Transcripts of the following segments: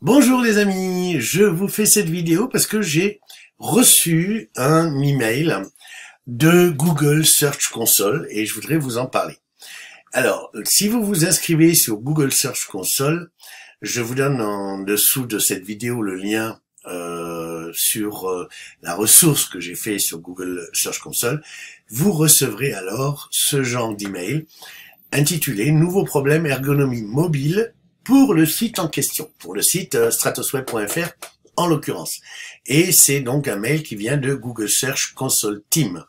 Bonjour les amis, je vous fais cette vidéo parce que j'ai reçu un email de Google Search Console et je voudrais vous en parler. Alors, si vous vous inscrivez sur Google Search Console, je vous donne en dessous de cette vidéo le lien sur la ressource que j'ai fait sur Google Search Console. Vous recevrez alors ce genre d'email intitulé « Nouveau problème ergonomie mobile » pour le site en question, pour le site stratosweb.fr en l'occurrence. Et c'est donc un mail qui vient de Google Search Console Team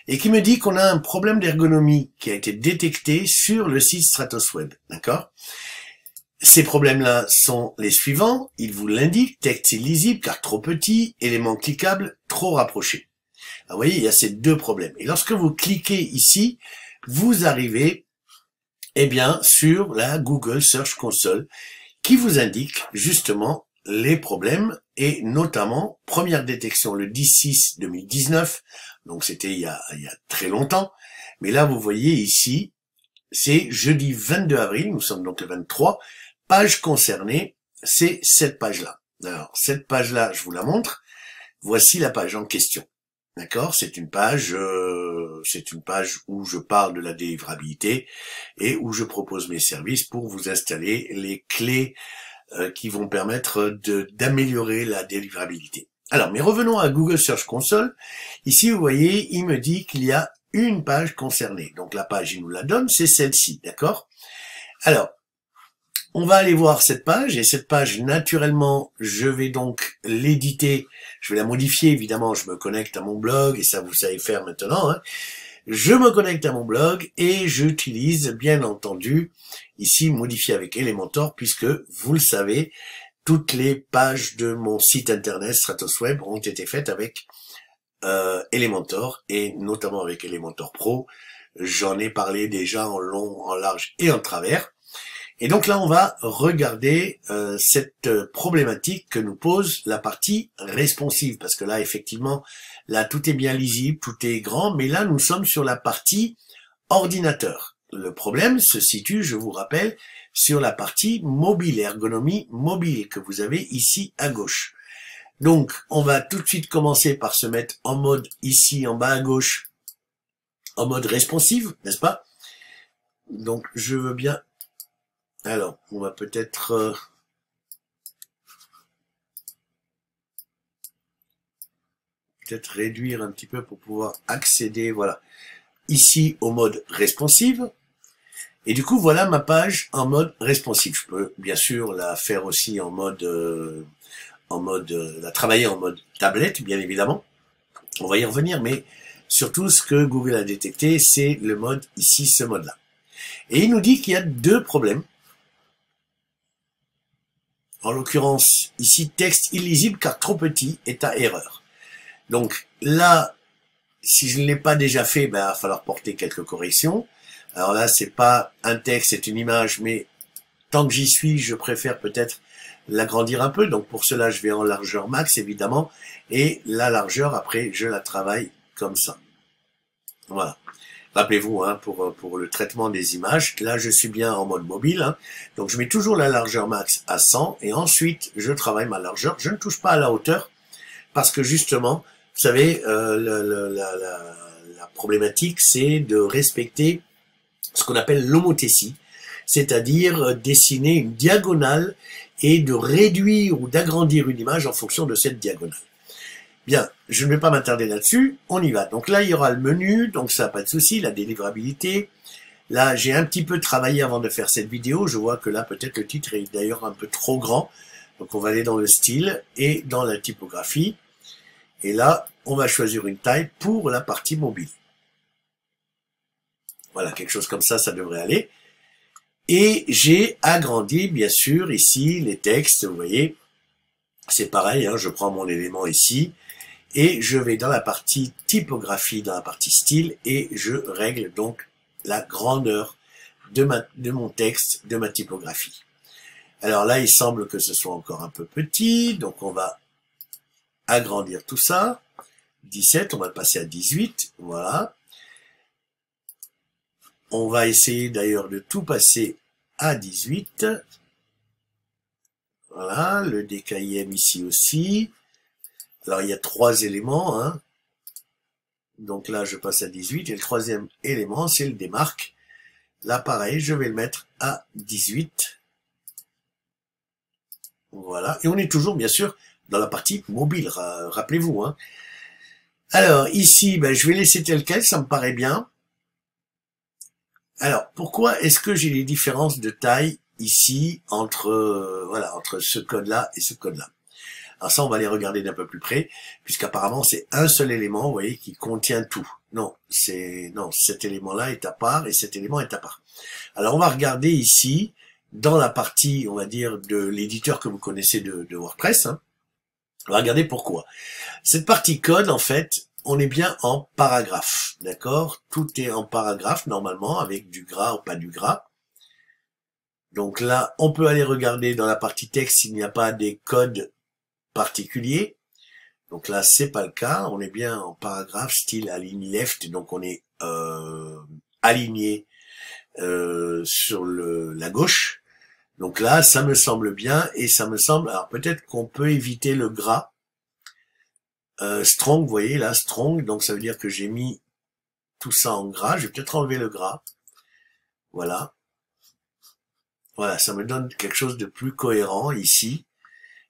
et qui me dit qu'on a un problème d'ergonomie qui a été détecté sur le site Stratosweb, d'accord? Ces problèmes-là sont les suivants, il vous l'indique, texte illisible car trop petit, éléments cliquables trop rapprochés. Alors, vous voyez, il y a ces deux problèmes. Et lorsque vous cliquez ici, vous arrivez sur la Google Search Console qui vous indique justement les problèmes et notamment première détection le 10/6/2019, donc c'était il y a très longtemps, mais là vous voyez ici, c'est jeudi 22 avril, nous sommes donc le 23, page concernée, c'est cette page-là. Alors cette page-là, je vous la montre, voici la page en question. D'accord, c'est une page où je parle de la délivrabilité et où je propose mes services pour vous installer les clés qui vont permettre d'améliorer la délivrabilité. Alors, mais revenons à Google Search Console. Ici, vous voyez, il me dit qu'il y a une page concernée. Donc la page, il nous la donne, c'est celle-ci, d'accord? Alors, on va aller voir cette page, et cette page, naturellement, je vais donc l'éditer, je vais la modifier, évidemment, je me connecte à mon blog, et ça vous savez faire maintenant, hein. Je me connecte à mon blog, et j'utilise, bien entendu, ici, modifier avec Elementor, puisque, vous le savez, toutes les pages de mon site internet, Stratosweb, ont été faites avec Elementor, et notamment avec Elementor Pro. J'en ai parlé déjà en long, en large et en travers. Et donc là, on va regarder cette problématique que nous pose la partie responsive, parce que là, effectivement, là, tout est bien lisible, tout est grand, mais là, nous sommes sur la partie ordinateur. Le problème se situe, je vous rappelle, sur la partie mobile, ergonomie mobile, que vous avez ici à gauche. Donc, on va tout de suite commencer par se mettre en mode, ici, en bas à gauche, en mode responsive, n'est-ce pas? Donc, je veux bien... Alors, on va peut-être réduire un petit peu pour pouvoir accéder, voilà, ici au mode responsive. Et du coup, voilà ma page en mode responsive. Je peux bien sûr la faire aussi en mode, la travailler en mode tablette, bien évidemment. On va y revenir, mais surtout ce que Google a détecté, c'est le mode ici, ce mode-là. Et il nous dit qu'il y a deux problèmes. En l'occurrence, ici, texte illisible car trop petit est à erreur. Donc là, si je ne l'ai pas déjà fait, ben, il va falloir porter quelques corrections. Alors là, c'est pas un texte, c'est une image, mais tant que j'y suis, je préfère peut-être l'agrandir un peu. Donc pour cela, je vais en largeur max, évidemment. Et la largeur, après, je la travaille comme ça. Voilà. Rappelez-vous, hein, pour le traitement des images, là je suis bien en mode mobile, hein, donc je mets toujours la largeur max à 100 et ensuite je travaille ma largeur. Je ne touche pas à la hauteur parce que justement, vous savez, la problématique c'est de respecter ce qu'on appelle l'homothétie, c'est-à-dire dessiner une diagonale et de réduire ou d'agrandir une image en fonction de cette diagonale. Bien, je ne vais pas m'attarder là-dessus, on y va. Donc là, il y aura le menu, donc ça, pas de souci, la délivrabilité. Là, j'ai un petit peu travaillé avant de faire cette vidéo, je vois que là, peut-être le titre est d'ailleurs un peu trop grand. Donc on va aller dans le style et dans la typographie. Et là, on va choisir une taille pour la partie mobile. Voilà, quelque chose comme ça devrait aller. Et j'ai agrandi, bien sûr, ici, les textes, vous voyez. C'est pareil, hein, je prends mon élément ici. Et je vais dans la partie typographie, dans la partie style, et je règle donc la grandeur de mon texte, de ma typographie. Alors là, il semble que ce soit encore un peu petit, donc on va agrandir tout ça. 17, on va le passer à 18, voilà. On va essayer d'ailleurs de tout passer à 18. Voilà, le DKIM ici aussi. Alors, il y a 3 éléments, hein. Donc là, je passe à 18. Et le troisième élément, c'est le démarque. Là, pareil, je vais le mettre à 18. Voilà. Et on est toujours, bien sûr, dans la partie mobile, rappelez-vous, hein. Alors, ici, ben, je vais laisser tel quel, ça me paraît bien. Alors, pourquoi est-ce que j'ai les différences de taille ici entre, voilà, entre ce code-là et ce code-là? Alors ça, on va les regarder d'un peu plus près, puisqu'apparemment, c'est un seul élément, vous voyez, qui contient tout. Non, cet élément-là est à part et cet élément est à part. Alors, on va regarder ici, dans la partie, on va dire, de l'éditeur que vous connaissez de WordPress, hein. On va regarder pourquoi. Cette partie code, en fait, on est bien en paragraphe, d'accord? Tout est en paragraphe, normalement, avec du gras ou pas du gras. Donc là, on peut aller regarder dans la partie texte s'il n'y a pas des codes particuliers. Donc là, c'est pas le cas. On est bien en paragraphe, style align left, donc on est aligné sur la gauche. Donc là, ça me semble bien et ça me semble... Alors peut-être qu'on peut éviter le gras. Strong, vous voyez là, strong, donc ça veut dire que j'ai mis tout ça en gras. Je vais peut-être enlever le gras. Voilà. Voilà, ça me donne quelque chose de plus cohérent ici.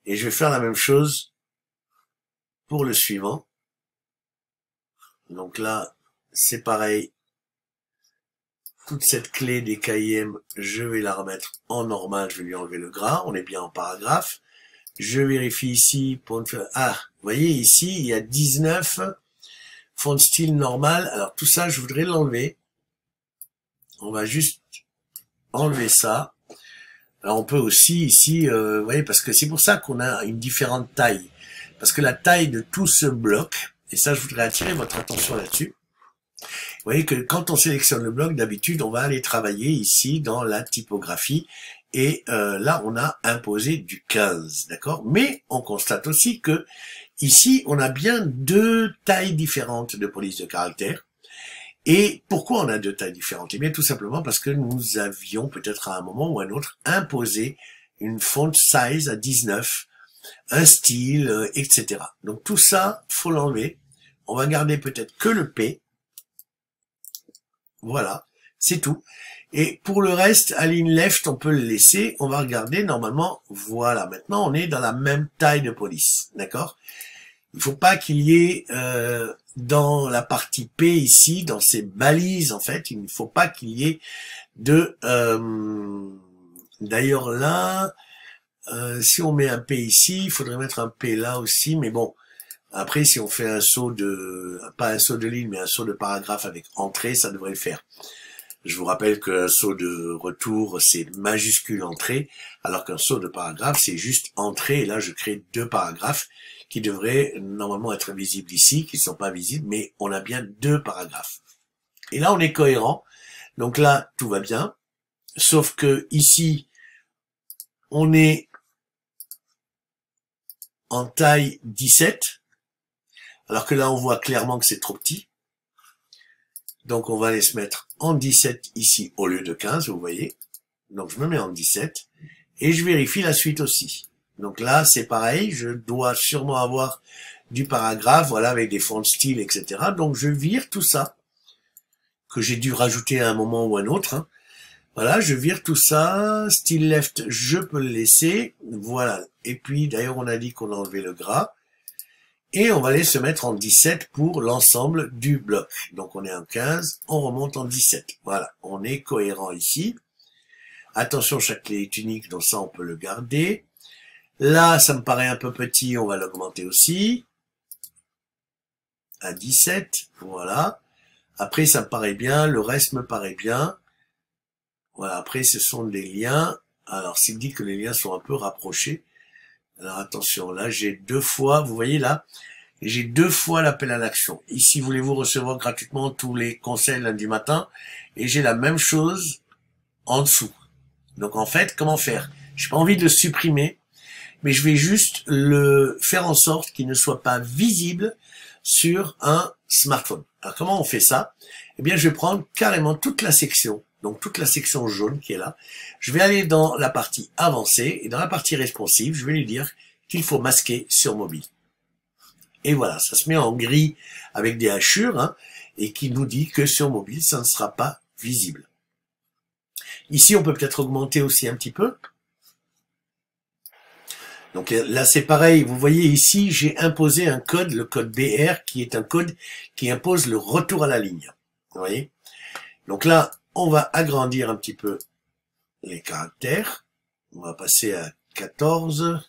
Et je vais faire la même chose pour le suivant. Donc là, c'est pareil. Toute cette clé des KIM, je vais la remettre en normal. Je vais lui enlever le gras. On est bien en paragraphe. Je vérifie ici pour ne faire... Ah, vous voyez ici, il y a 19 font style normal. Alors tout ça, je voudrais l'enlever. On va juste enlever ça. Alors on peut aussi ici, vous voyez, parce que c'est pour ça qu'on a une différente taille. Parce que la taille de tout ce bloc, et ça je voudrais attirer votre attention là-dessus. Vous voyez que quand on sélectionne le bloc, d'habitude on va aller travailler ici dans la typographie. Et là on a imposé du 15, d'accord? Mais on constate aussi que ici on a bien 2 tailles différentes de police de caractère. Et pourquoi on a 2 tailles différentes? Eh bien, tout simplement parce que nous avions, peut-être à un moment ou à un autre, imposé une font size à 19, un style, etc. Donc tout ça, faut l'enlever. On va garder peut-être que le P. Voilà, c'est tout. Et pour le reste, align left, on peut le laisser. On va regarder, normalement, voilà. Maintenant, on est dans la même taille de police, d'accord? Il ne faut pas qu'il y ait... dans la partie P ici, dans ces balises en fait, il ne faut pas qu'il y ait de... D'ailleurs là, si on met un P ici, il faudrait mettre un P là aussi, mais bon, après si on fait un saut de... pas un saut de ligne, mais un saut de paragraphe avec entrée, ça devrait le faire. Je vous rappelle qu'un saut de retour, c'est majuscule entrée, alors qu'un saut de paragraphe, c'est juste entrée, et là je crée 2 paragraphes, qui devraient normalement être visibles ici, qui ne sont pas visibles, mais on a bien 2 paragraphes. Et là, on est cohérent. Donc là, tout va bien. Sauf que ici, on est en taille 17. Alors que là, on voit clairement que c'est trop petit. Donc, on va aller se mettre en 17 ici au lieu de 15, vous voyez. Donc, je me mets en 17. Et je vérifie la suite aussi. Donc là, c'est pareil, je dois sûrement avoir du paragraphe, voilà, avec des fonds de style, etc. Donc je vire tout ça, que j'ai dû rajouter à un moment ou à un autre, hein. Voilà, je vire tout ça, style left, je peux le laisser, voilà. Et puis, d'ailleurs, on a dit qu'on a enlevé le gras. Et on va aller se mettre en 17 pour l'ensemble du bloc. Donc on est en 15, on remonte en 17. Voilà, on est cohérent ici. Attention, chaque clé est unique, donc ça, on peut le garder. Là, ça me paraît un peu petit, on va l'augmenter aussi. À 17, voilà. Après, ça me paraît bien, le reste me paraît bien. Voilà, après, ce sont des liens. Alors, s'il dit que les liens sont un peu rapprochés. Alors, attention, là, j'ai 2 fois, vous voyez là, j'ai 2 fois l'appel à l'action. Ici, voulez-vous recevoir gratuitement tous les conseils lundi matin? Et j'ai la même chose en dessous. Donc, en fait, comment faire? J'ai pas envie de le supprimer, mais je vais juste le faire en sorte qu'il ne soit pas visible sur un smartphone. Alors comment on fait ça? Eh bien, je vais prendre carrément toute la section donc toute la section jaune qui est là. Je vais aller dans la partie avancée, et dans la partie responsive, je vais lui dire qu'il faut masquer sur mobile. Et voilà, ça se met en gris avec des hachures, hein, et qui nous dit que sur mobile, ça ne sera pas visible. Ici, on peut peut-être augmenter aussi un petit peu. Donc là, c'est pareil. Vous voyez ici, j'ai imposé un code, le code BR, qui est un code qui impose le retour à la ligne. Vous voyez? Donc là, on va agrandir un petit peu les caractères. On va passer à 14,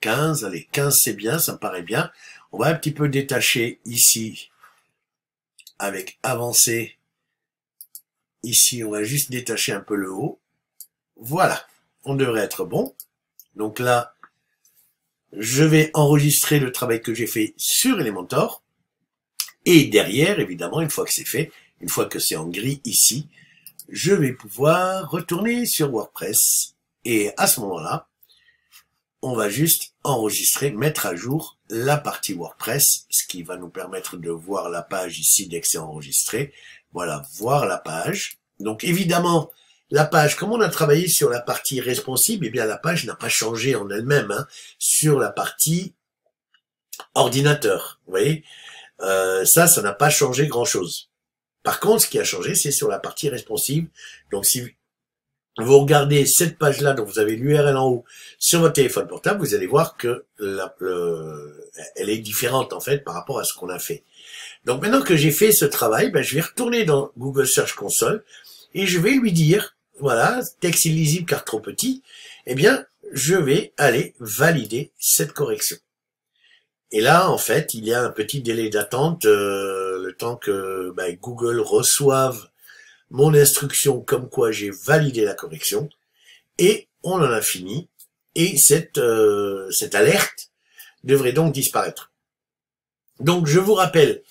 15. Allez, 15, c'est bien, ça me paraît bien. On va un petit peu détacher ici avec avancer. Ici, on va juste détacher un peu le haut. Voilà, on devrait être bon. Donc là, je vais enregistrer le travail que j'ai fait sur Elementor. Et derrière, évidemment, une fois que c'est fait, une fois que c'est en gris ici, je vais pouvoir retourner sur WordPress. Et à ce moment-là, on va juste enregistrer, mettre à jour la partie WordPress, ce qui va nous permettre de voir la page ici dès que c'est enregistré. Voilà, voir la page. Donc évidemment, la page, comme on a travaillé sur la partie responsive, eh bien la page n'a pas changé en elle-même, hein, sur la partie ordinateur. Vous voyez, ça n'a pas changé grand-chose. Par contre, ce qui a changé, c'est sur la partie responsive. Donc si vous regardez cette page-là, dont vous avez l'URL en haut sur votre téléphone portable, vous allez voir que elle est différente en fait par rapport à ce qu'on a fait. Donc maintenant que j'ai fait ce travail, ben, je vais retourner dans Google Search Console et je vais lui dire, voilà, texte illisible car trop petit, eh bien, je vais aller valider cette correction. Et là, en fait, il y a un petit délai d'attente, le temps que ben, Google reçoive mon instruction comme quoi j'ai validé la correction, et on en a fini, et cette alerte devrait donc disparaître. Donc je vous rappelle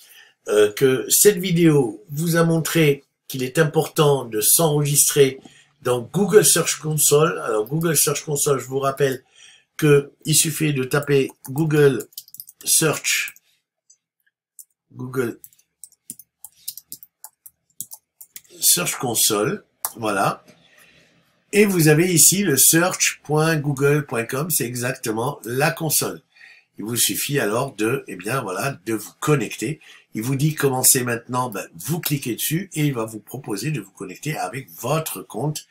que cette vidéo vous a montré qu'il est important de s'enregistrer dans Google Search Console. Alors Google Search Console, je vous rappelle que il suffit de taper Google Search Console, voilà. Et vous avez ici le search.google.com, c'est exactement la console. Il vous suffit alors de, eh bien voilà, de vous connecter. Il vous dit commencez maintenant, ben, vous cliquez dessus et il va vous proposer de vous connecter avec votre compte.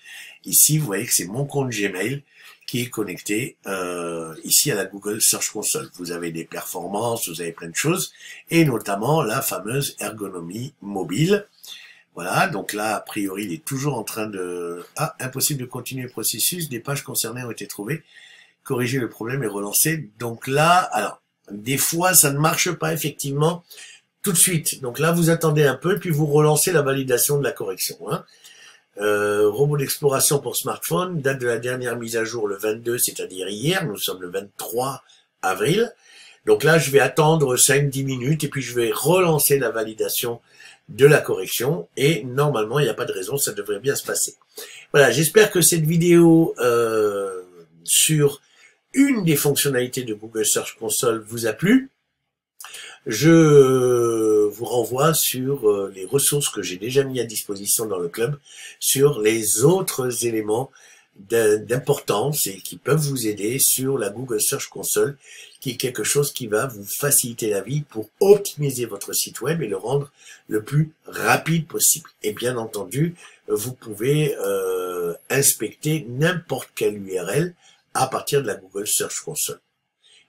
Ici, vous voyez que c'est mon compte Gmail qui est connecté ici à la Google Search Console. Vous avez des performances, vous avez plein de choses, et notamment la fameuse ergonomie mobile. Voilà, donc là, a priori, il est toujours en train de... Ah, impossible de continuer le processus, des pages concernées ont été trouvées, corriger le problème et relancer. Donc là, alors, des fois, ça ne marche pas effectivement tout de suite. Donc là, vous attendez un peu, puis vous relancez la validation de la correction. Hein. Robot d'exploration pour smartphone, date de la dernière mise à jour le 22, c'est-à-dire hier, nous sommes le 23 avril. Donc là, je vais attendre 5-10 minutes et puis je vais relancer la validation de la correction et normalement, il n'y a pas de raison, ça devrait bien se passer. Voilà, j'espère que cette vidéo sur une des fonctionnalités de Google Search Console vous a plu. Je vous renvoie sur les ressources que j'ai déjà mis à disposition dans le club sur les autres éléments d'importance et qui peuvent vous aider sur la Google Search Console, qui est quelque chose qui va vous faciliter la vie pour optimiser votre site web et le rendre le plus rapide possible. Et bien entendu, vous pouvez inspecter n'importe quelle URL à partir de la Google Search Console.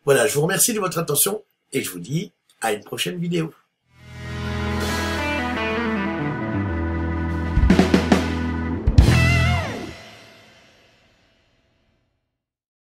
Voilà, je vous remercie de votre attention et je vous dis à une prochaine vidéo.